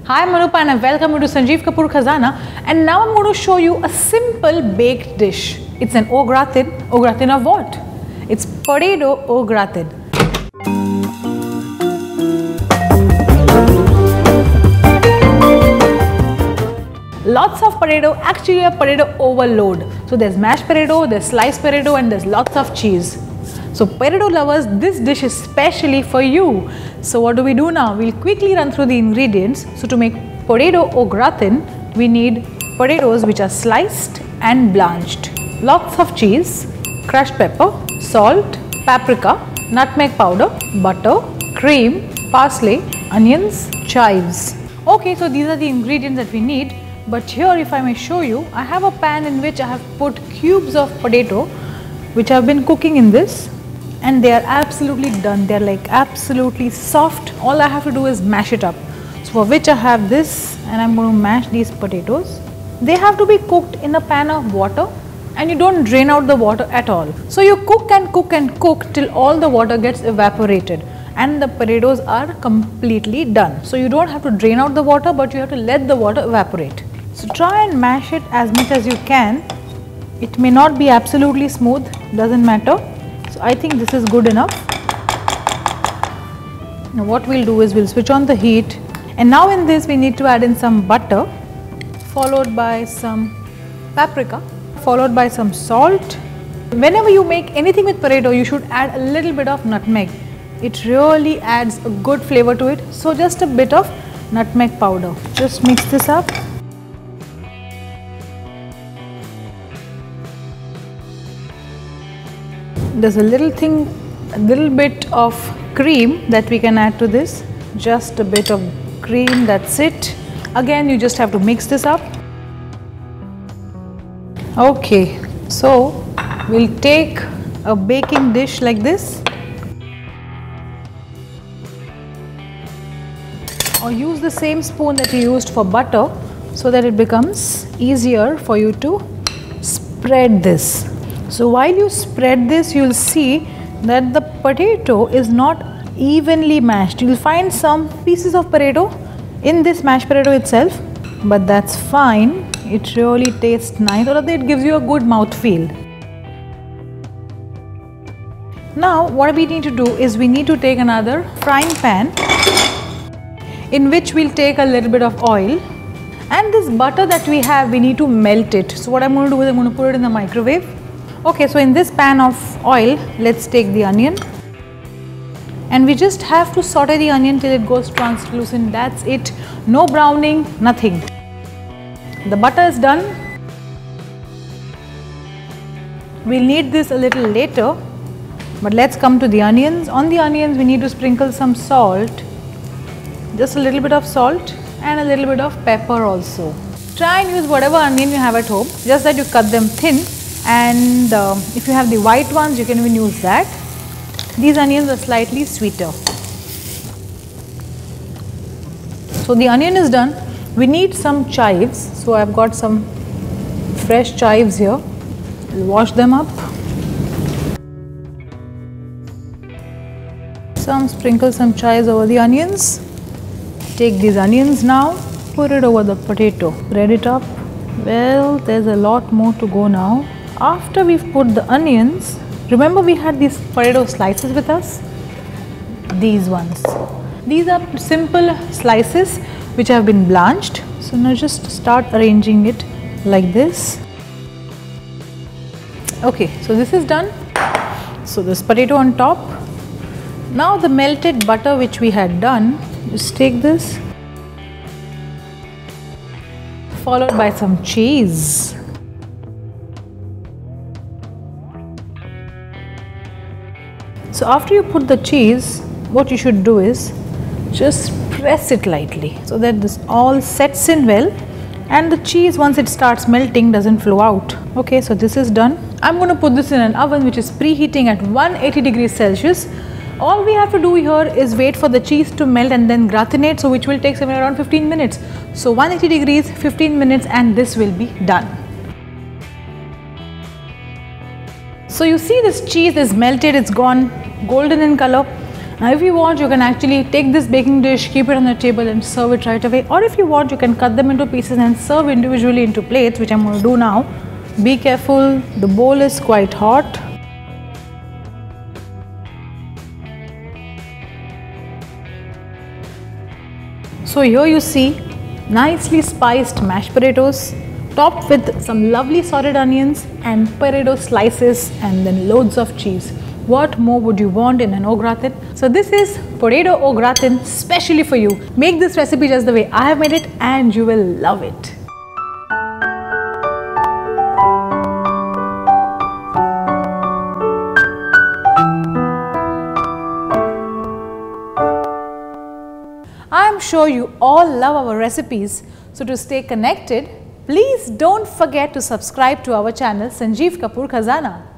Hi, I'm Anupa and welcome you to Sanjeev Kapoor Khazana, and now I'm going to show you a simple baked dish. It's an au gratin. Au gratin of what? It's potato au gratin. Lots of potato, actually a potato overload. So there's mashed potato, there's sliced potato, and there's lots of cheese. So potato lovers, this dish is specially for you. So what do we do now? We'll quickly run through the ingredients. So to make potato au gratin, we need potatoes which are sliced and blanched, lots of cheese, crushed pepper, salt, paprika, nutmeg powder, butter, cream, parsley, onions, chives. Okay, so these are the ingredients that we need. But here, if I may show you, I have a pan in which I have put cubes of potato which I have been cooking in this, and they are absolutely done. They are like absolutely soft. All I have to do is mash it up. So for which I have this, and I am going to mash these potatoes. They have to be cooked in a pan of water, and you don't drain out the water at all. So you cook and cook and cook till all the water gets evaporated and the potatoes are completely done. So you don't have to drain out the water, but you have to let the water evaporate. So try and mash it as much as you can. It may not be absolutely smooth, doesn't matter. So I think this is good enough. Now what we'll do is we'll switch on the heat, and now in this we need to add in some butter, followed by some paprika, followed by some salt. Whenever you make anything with potato, you should add a little bit of nutmeg. It really adds a good flavor to it. So just a bit of nutmeg powder. Just mix this up. There's a little bit of cream that we can add to this. Just a bit of cream, that's it. Again, you just have to mix this up. Okay, so we'll take a baking dish like this, or use the same spoon that you used for butter so that it becomes easier for you to spread this. So while you spread this, you'll see that the potato is not evenly mashed. You'll find some pieces of potato in this mashed potato itself, but that's fine. It really tastes nice, or it gives you a good mouthfeel. Now what we need to do is we need to take another frying pan in which we'll take a little bit of oil, and this butter that we have, we need to melt it. So what I'm going to do is I'm going to put it in the microwave. Okay, so in this pan of oil, let's take the onion, and we just have to saute the onion till it goes translucent. That's it. No browning, nothing. The butter is done. We'll need this a little later, but let's come to the onions. On the onions, we need to sprinkle some salt, just a little bit of salt, and a little bit of pepper also. Try and use whatever onion you have at home, just that you cut them thin. And if you have the white ones, you can even use that. These onions are slightly sweeter. So the onion is done. We need some chives. So I've got some fresh chives here. I'll wash them up. Sprinkle some chives over the onions. Take these onions now, put it over the potato, spread it up. Well, there's a lot more to go now. After we've put the onions, remember we had these potato slices with us? These ones. These are simple slices which have been blanched. So now just start arranging it like this. Okay, so this is done. So this potato on top. Now the melted butter which we had done, just take this, followed by some cheese. So after you put the cheese, what you should do is just press it lightly so that this all sets in well, and the cheese, once it starts melting, doesn't flow out. Okay, so this is done. I'm going to put this in an oven which is preheating at 180 degrees Celsius. All we have to do here is wait for the cheese to melt and then gratinate, so which will take somewhere around 15 minutes. So 180 degrees, 15 minutes, and this will be done. So you see this cheese is melted, it's gone golden in color. Now if you want, you can actually take this baking dish, keep it on the table and serve it right away, or if you want, you can cut them into pieces and serve individually into plates, which I'm going to do now. Be careful, the bowl is quite hot. So here you see nicely spiced mashed potatoes, topped with some lovely sautéed onions and potato slices and then loads of cheese. What more would you want in an au gratin? So this is potato au gratin specially for you. Make this recipe just the way I have made it and you will love it. I am sure you all love our recipes, so to stay connected, please don't forget to subscribe to our channel Sanjeev Kapoor Khazana.